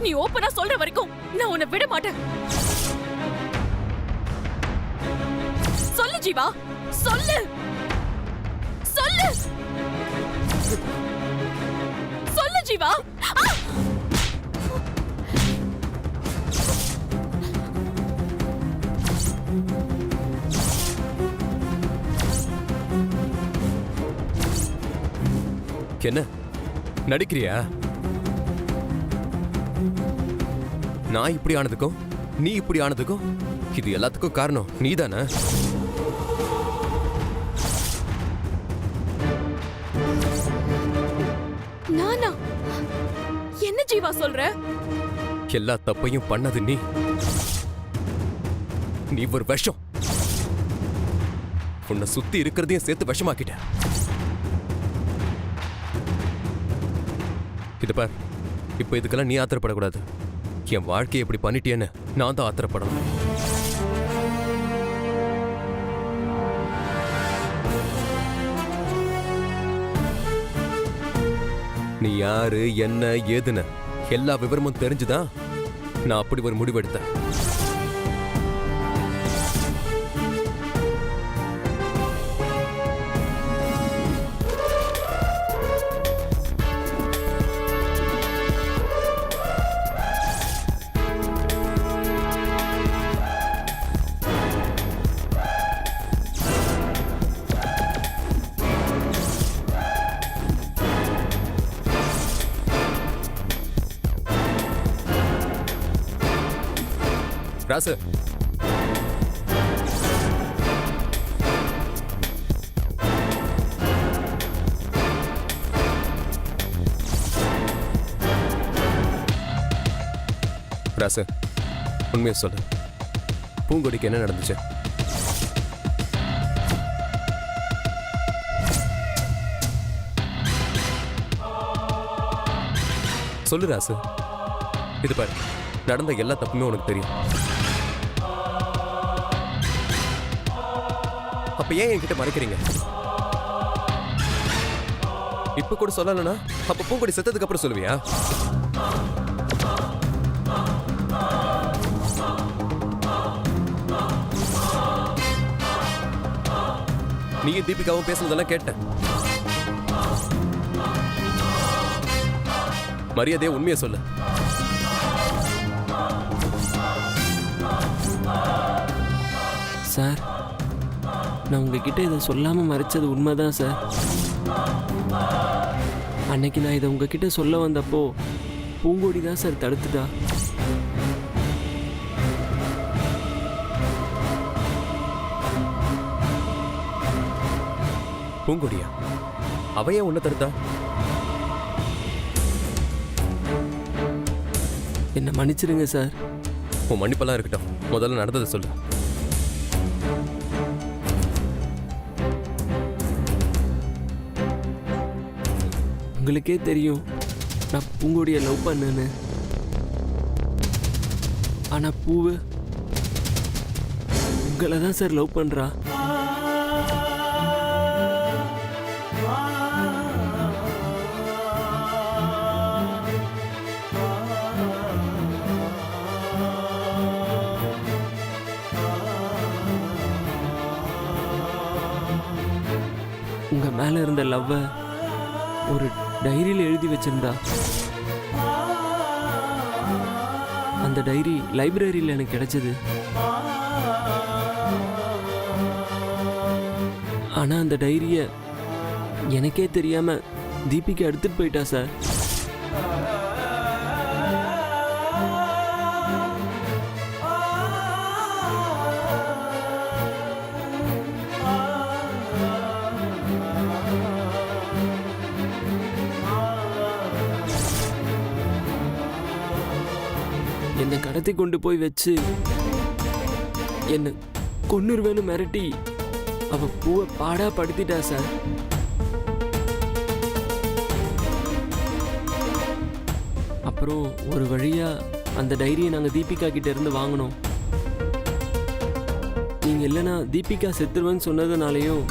நீ ஓப்பனா சொல்ற வரைக்கும் நான் உன்னை விட மாட்டேன். சொல்லு ஜீவா, சொல்லு சொல்லு சொல்லு ஜீவா. என்ன நடிக்கிறியா? நான் இப்படி ஆனதுக்கும் நீ இப்படி ஆனதுக்கும் இது எல்லாத்துக்கும் காரணம் நீதானே? நானா? என்ன ஜீவா சொல்ற? எல்லா தப்பையும் பண்ணது நீ. நீ ஒரு விஷம். உன்னை சுத்தி இருக்கிறதையும் சேர்த்து விஷமாக்கிட்ட. இது பார், இப்ப இதுக்கெல்லாம் நீ ஆத்திரப்படக்கூடாது. என் வாழ்க்கையை எப்படி பண்ணிட்டேன்னு நான் தான் ஆத்திரப்படணும். நீ யாரு, என்ன, ஏதுன்னு எல்லா விவரமும் தெரிஞ்சுதான் நான் அப்படி ஒரு முடிவெடுத்தேன். ராசு, ராசு, உண்மையை சொல்லு. பூங்கொடிக்கு என்ன நடந்துச்சு? சொல்லு ராசு. இது பாரு, நடந்த எல்லா தப்புமே உனக்கு தெரியும். அப்ப ஏன் என்கிட்ட மறைக்கிறீங்க? இப்ப கூட சொல்லலனா அப்ப பூங்கொடி செத்ததுக்கு அப்புறம் சொல்லுவியா? நீயும் தீபிகாவும் பேசுனதெல்லாம் கேட்டேன். மரியாதையா உண்மையை சொல்லு. சார், நான் உங்ககிட்ட இதை சொல்லாமல் மறைச்சது உண்மைதான் சார். அன்னைக்கு நான் இதை உங்ககிட்ட சொல்ல வந்தப்போ பூங்கொடி தான் சார் தடுத்துட்டா. பூங்கொடியா? அவையே உன்னை தடுத்தா? என்னை மன்னிச்சிடுங்க சார். உன் மன்னிப்பெல்லாம் இருக்கட்டும், முதல்ல நடந்ததை சொல்லு. உங்களுக்கே தெரியும் நான் பூங்கொடியை லவ் பண்ணேன்னு. ஆனா பூவு உங்களை தான் சார் லவ் பண்றா. உங்க மேல இருந்த லவ்வை ஒரு டைரியில் எழுதி வச்சிருந்தா. அந்த டைரி லைப்ரரியில் எனக்கு கிடைச்சது. ஆனா அந்த டைரியை எனக்கே தெரியாம தீபிகா எடுத்துட்டு போயிட்டா சார். என்னை கடத்தி கொண்டு போய் வச்சு என்னை கொன்னுருவேன்னு மிரட்டி அவ பூவை பாடா படுத்திட்டா சார். அப்புறம் ஒரு வழியா அந்த டைரியை நாங்கள் தீபிகா கிட்ட இருந்து வாங்கினோம். நீங்க இல்லைன்னா தீபிகா செத்துருவேன்னு சொன்னதுனாலையும்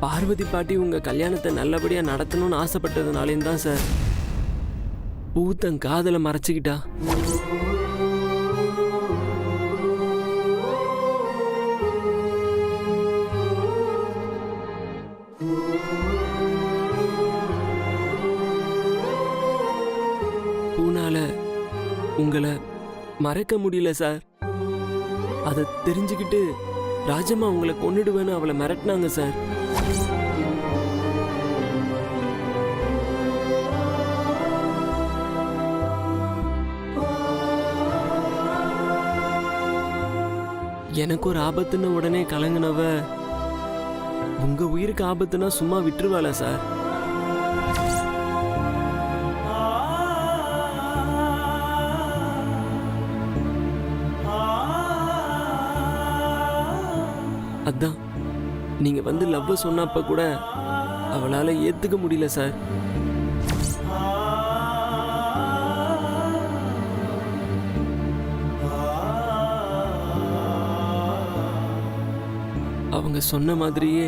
பார்வதி பாட்டி உங்க கல்யாணத்தை நல்லபடியா நடத்தணும்னு ஆசைப்பட்டதுனாலையும் தான் சார் பூ தன் காதலை மறைச்சுக்கிட்டா. பூனால உங்களை மறைக்க முடியல சார். அதை தெரிஞ்சுக்கிட்டு ராஜம்மா உங்களை கொன்னுடுவேன்னு அவளை மிரட்டினாங்க சார். எனக்கு ஒரு ஆபத்துன்னு உடனே கலங்கினவ உங்க உயிருக்கு ஆபத்துனா சும்மா விட்டுருவாளா சார்? அதான் நீங்க வந்து லவ் சொன்னப்ப கூட அவளால ஏத்துக்க முடியல சார். அவங்க சொன்ன மாதிரியே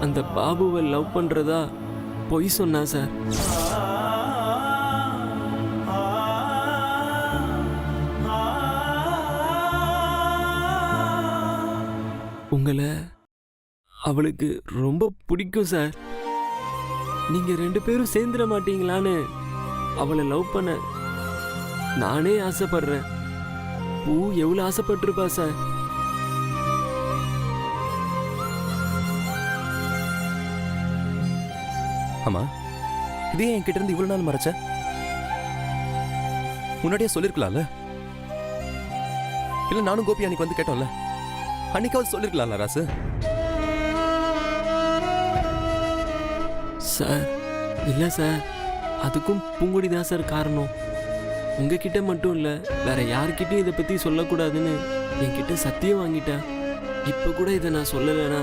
அந்த பாபுவை லவ் பண்றதா பொய் சொன்னா சார். உங்களை அவளுக்கு ரொம்ப பிடிக்கும் சார். நீங்க 2 பேரும் சேர்ந்துட மாட்டீங்களான்னு அவளை லவ் பண்ண நானே ஆசைப்படுறேன். பூ எவ்வளவு ஆசைப்பட்டிருப்பா சார். ஆமா, இதே என்கிட்ட இருந்து இவ்வளவு நாள் மறைச்ச? முன்னாடியே சொல்லிருக்கலாம்ல? இல்ல நானும் கோபி அன்னைக்கு வந்து கேட்டோம்ல, அன்னைக்காவது சொல்லிருக்கலாம்ல ராசு? சார் இல்லை சார், அதுக்கும் பூங்கொடி தான் சார் காரணம். உங்ககிட்ட மட்டும் இல்லை, வேற யார்கிட்டயும் இதை பற்றி சொல்லக்கூடாதுன்னு என்கிட்ட சத்தியம் வாங்கிட்டா. இப்போ கூட இதை நான் சொல்லலைன்னா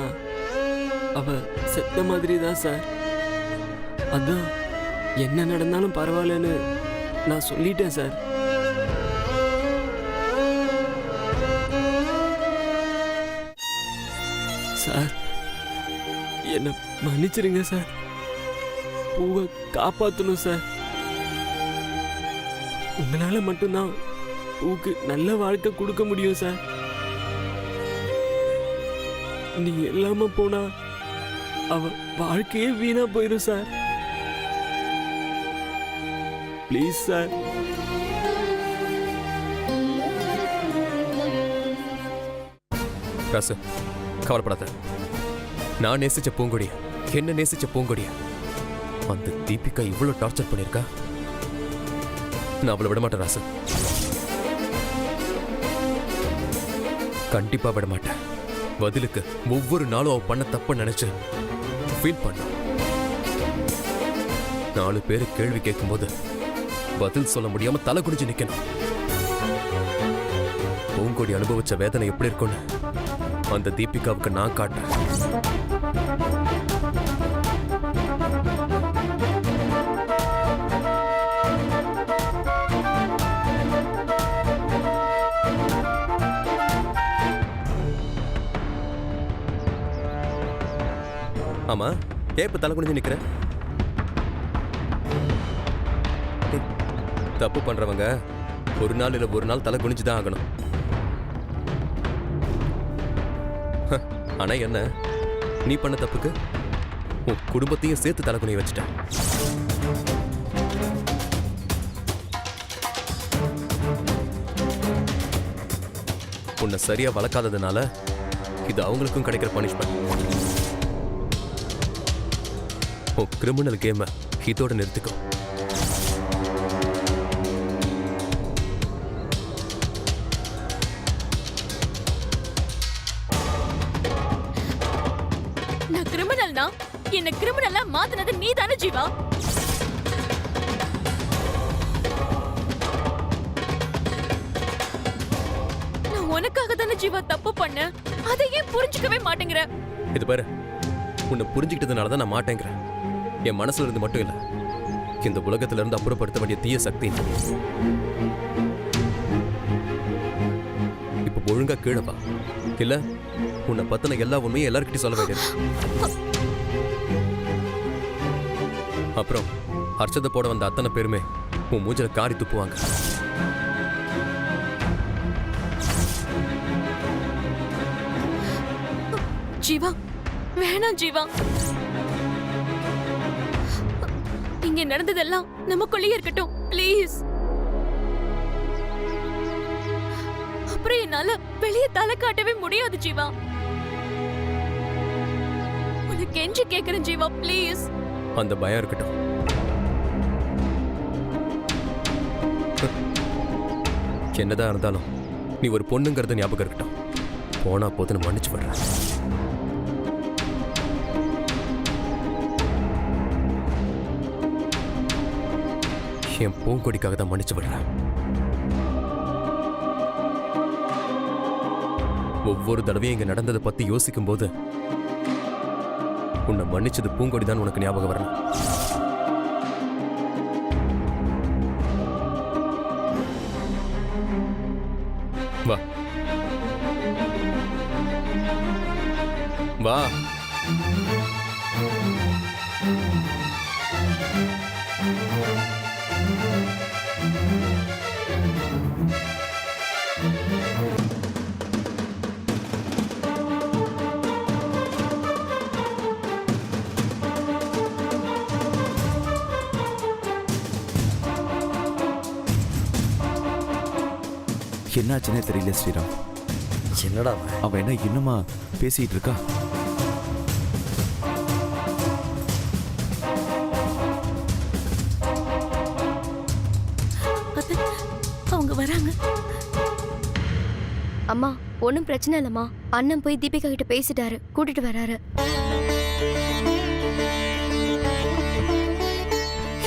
அவ செத்த மாதிரி தான் சார். அதான் என்ன நடந்தாலும் பரவாயில்லன்னு நான் சொல்லிட்டேன் சார். சார் என்னை மன்னிச்சிருங்க சார். பூவை காப்பாற்றணும் சார். உங்களால மட்டும்தான் பூக்கு நல்ல வாழ்க்கை கொடுக்க முடியும் சார். நீங்க இல்லாம போனா அவ வாழ்க்கையே வீணா போயிடும் சார். Please sir. ராசு, கவலைப்படாத. நான் நேசிச்ச பூங்கொடிய, என்ன நேசிச்ச பூங்கொடிய அந்த தீபிகா இவ்வளவு டார்ச்சர் பண்ணிருக்கா. நான் அவளை விட மாட்டேன் ராசு, கண்டிப்பா விட மாட்டேன். பதிலுக்கு ஒவ்வொரு நாளும் அவ பண்ண தப்ப நினைச்சு ஃபீல் பண்ண. 4 பேரு கேள்வி கேட்கும்போது பதில் சொல்ல முடியாம தலை குடிஞ்சு நிக்கணும். பூங்கொடி அனுபவிச்ச வேதனை எப்படி இருக்கும்னு அந்த தீபிகாவுக்கு நான் காட்டேன். ஆமா, ஏப்ப தலை குனிஞ்சு நிக்கிற? தப்பு பண்றவங்க ஒரு நாள் இல்ல ஒரு நாள் தலை குனிஞ்சுதான் ஆகணும். ஆனா என்ன, நீ பண்ண தப்புக்கு உன் குடும்பத்தையும் சேர்த்து தலை குனிய வச்சுட்ட. உன்னை சரியா வளர்க்காததுனால இது அவங்களுக்கும் கிடைக்கிற பனிஷ்மெண்ட். உன் கிரிமினல் கேமை இதோட நிறுத்திக்கோ. நான் கிரிமினல்னா என்ன கிரிமினலா மாத்துனது நீ தானே ஜீவா? நான் உனக்காக தானே ஜீவா தப்பு பண்ண. அதை ஏன் புரிஞ்சுக்கவே மாட்டேங்கிற? இது பாரு, உன்னை புரிஞ்சுக்கிட்டதுனால தான் நான் மாட்டேங்கிறேன். என் மனசுல இருந்து மட்டும் இல்ல, இந்த உலகத்துல இருந்து அப்புறப்படுத்த வேண்டிய தீய சக்தி இப்ப ஒழுங்கா கீழே வா. இல்ல உன்னை பத்தின எல்லா உண்மையும் எல்லார்கிட்டையும் சொல்ல வேண்டியது. அப்புறம் அர்ச்சத்தை போட வந்த அத்தனை பேருமே உன் மூஞ்சில காரி துப்புவாங்க. ஜீவா, வேணாம் ஜீவா. இங்க நடந்ததெல்லாம் நமக்குள்ளேயே இருக்கட்டும் ப்ளீஸ். அப்புறம் என்னால வெளியே தலை காட்டவே முடியாது ஜீவா. உனக்கு கெஞ்சி கேக்குறேன் ஜீவா ப்ளீஸ். அந்த பயம் இருக்கட்டும். என்னதான் இருந்தாலும் நீ ஒரு பொண்ணுங்கிறத ஞாபகம் இருக்கட்டும். போனா போதுன்னு மன்னிச்சு விடுற. என் பூங்கொடிக்காக தான் மன்னிச்சு விடுறேன். ஒவ்வொரு தடவையும் இங்க நடந்ததை பத்தி யோசிக்கும் போது உன்னை மன்னிச்சது பூங்கொடி தான் உனக்கு ஞாபகம் வரணும். வா வா. என்னாச்சுன்னே தெரியல ஸ்ரீராம். என்னடா அவ என்ன இன்னுமா பேசிட்டு இருக்கா? அவங்க வராங்க. அம்மா ஒன்றும் பிரச்சனை இல்லைம்மா. அண்ணன் போய் தீபிகா கிட்ட பேசிட்டாரு, கூட்டிட்டு வராரு.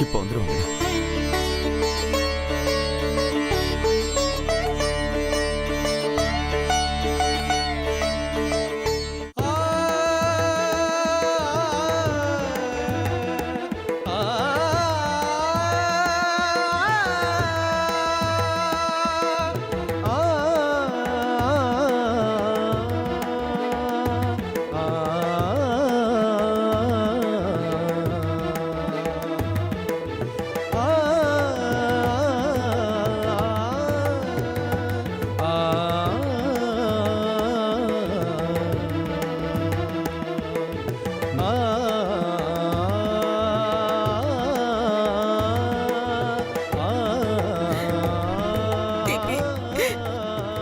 இப்போ வந்துருவாங்க.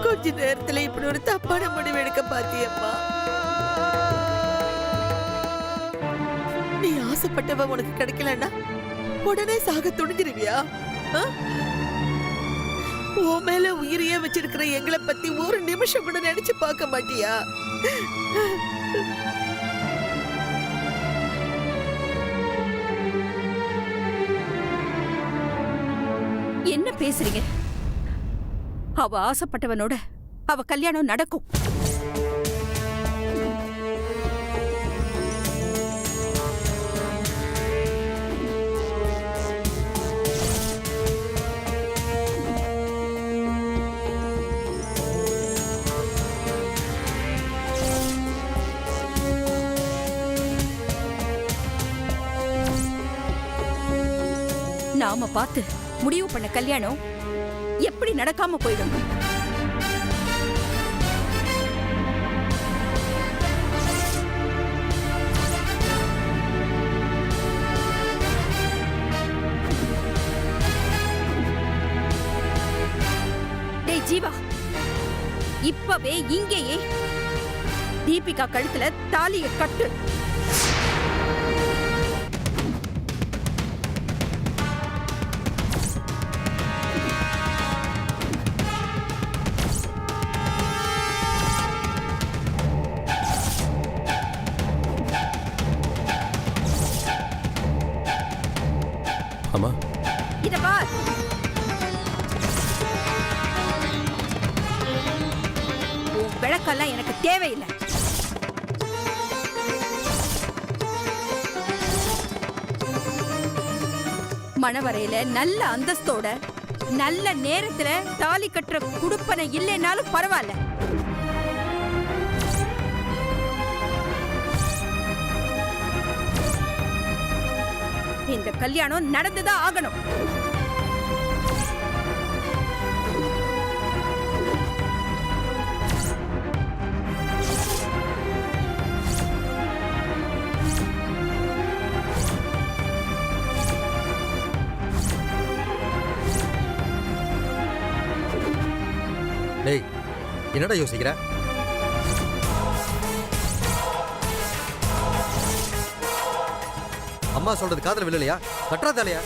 கொஞ்ச நேரத்துல இப்படி ஒரு தப்பான முடிவு எடுக்க பாத்தியம்மா. நீ ஆசைப்பட்டவ உனக்கு கிடைக்கலன்னா உடனே சாக துணிஞ்சிருவியா? உன் மேல உயிரையே வச்சிருக்கிற எங்களை பத்தி ஒரு நிமிஷம் கூட நினைச்சு பார்க்க மாட்டியா? என்ன பேசுறீங்க? அவ ஆசைப்பட்டவனோட அவ கல்யாணம் நடக்கும். நாம பார்த்து முடிவு பண்ண கல்யாணம் எப்படி நடக்காம போயிடும்? டேய் ஜீவா, இப்பவே இங்கேயே தீபிகா கழுத்துல தாலிய கட்டு. அம்மா, இத பார். உன் விளக்கெல்லாம் எனக்கு தேவையில்லை. மணவரையில நல்ல அந்தஸ்தோட நல்ல நேரத்துல தாலி கட்டுற குடுப்பனை இல்லைனாலும் பரவாயில்ல. இந்த கல்யாணம் நடந்துதான் ஆகணும். ஏய் என்னடா யோசிக்கிற? அம்மா சொல்றது காதுல விழலையா? கட்டுறா தலையா?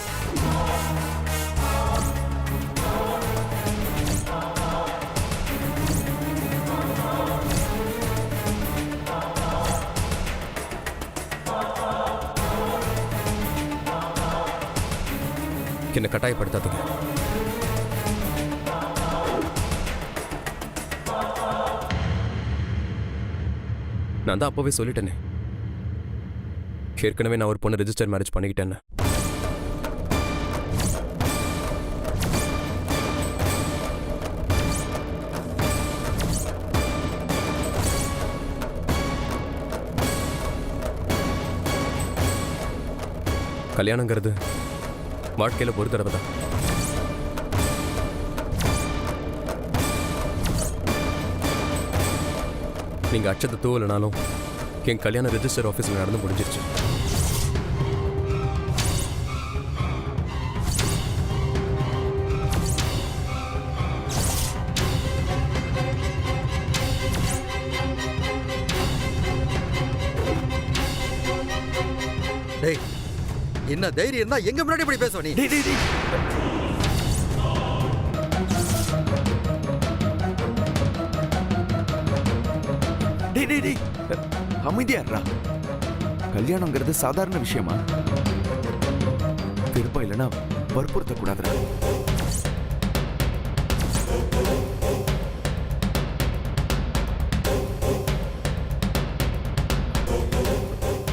என்ன கட்டாயப்படுத்தாதீங்க. நான் தான் அப்பவே சொல்லிட்டேனே, ஏற்கனவே நான் ஒரு பொண்ணு ரெஜிஸ்டர் மேரேஜ் பண்ணிக்கிட்டேன்னு. கல்யாணங்கிறது வாழ்க்கையில ஒரு தடவை தான். நீங்க அச்சத்தை தூவலனாலும் என் கல்யாணம் ரெஜிஸ்டர் ஆஃபீஸில் நடந்து முடிஞ்சிருச்சு. டேய் என்ன தைரியம் இருந்தா எங்க முன்னாடி இப்படி பேசுவ நீ? டேய் டேய் டேய் டேய் டேய் டேய் அமைதியா இருடா. கல்யாணங்கிறது சாதாரண விஷயமா? விருப்பம் இல்லைன்னா வற்புறுத்த கூடாதுடா.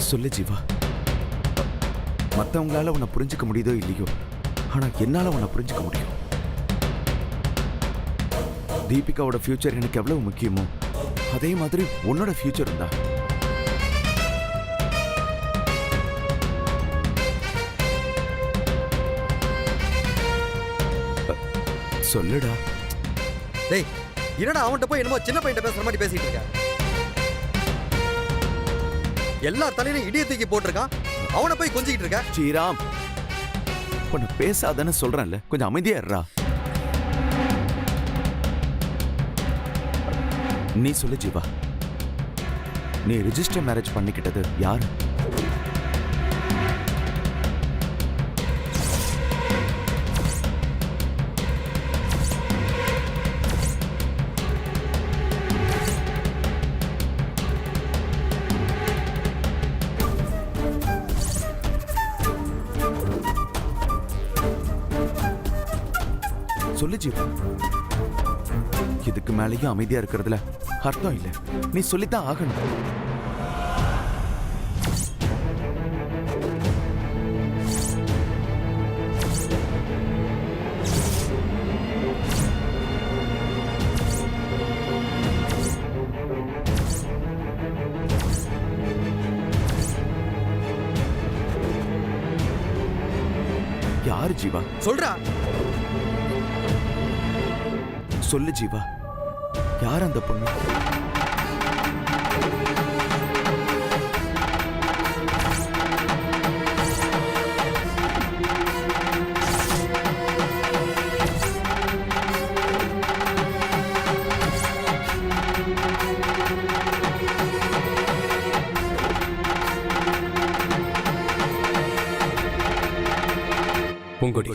சொல்லு ஜீவா, மற்றவங்களால உன்னை புரிஞ்சுக்க முடியுதோ இல்லையோ, ஆனா என்னால உன்னை புரிஞ்சுக்க முடியும். தீபிகாவோட ஃபியூச்சர் எனக்கு எவ்வளவு முக்கியமோ அதே மாதிரி உன்னோட ஃபியூச்சர் இருந்தா. சொல்லுடா. டேய் என்னடா அவன்கிட்ட போய் என்னமோ சின்ன பையன் பேசுற மாதிரி பேசிட்டு இருக்க? எல்லா தலையிலும் இடிய தூக்கி போட்டிருக்கான், அவனை போய் கொஞ்சிக்கிட்டு இருக்க. ஸ்ரீராம், உன்னை பேசாதன்னு சொல்றேன்ல, கொஞ்சம் அமைதியா இருடா. நீ சொல்லு ஜீவா, நீ ரிஜிஸ்டர் மேரேஜ் பண்ணிக்கிட்டது யாரு? சொல்லு ஜீவா. இதுக்கு மேலேயும் அமைதியா இருக்கிறதுல அர்த்தம் இல்லை. நீ சொல்லித்தான் ஆகணும். யாரு ஜீவா? சொல்றா. சொல்லு ஜீவா, யார் அந்த பொண்ணு? பூங்கொடி.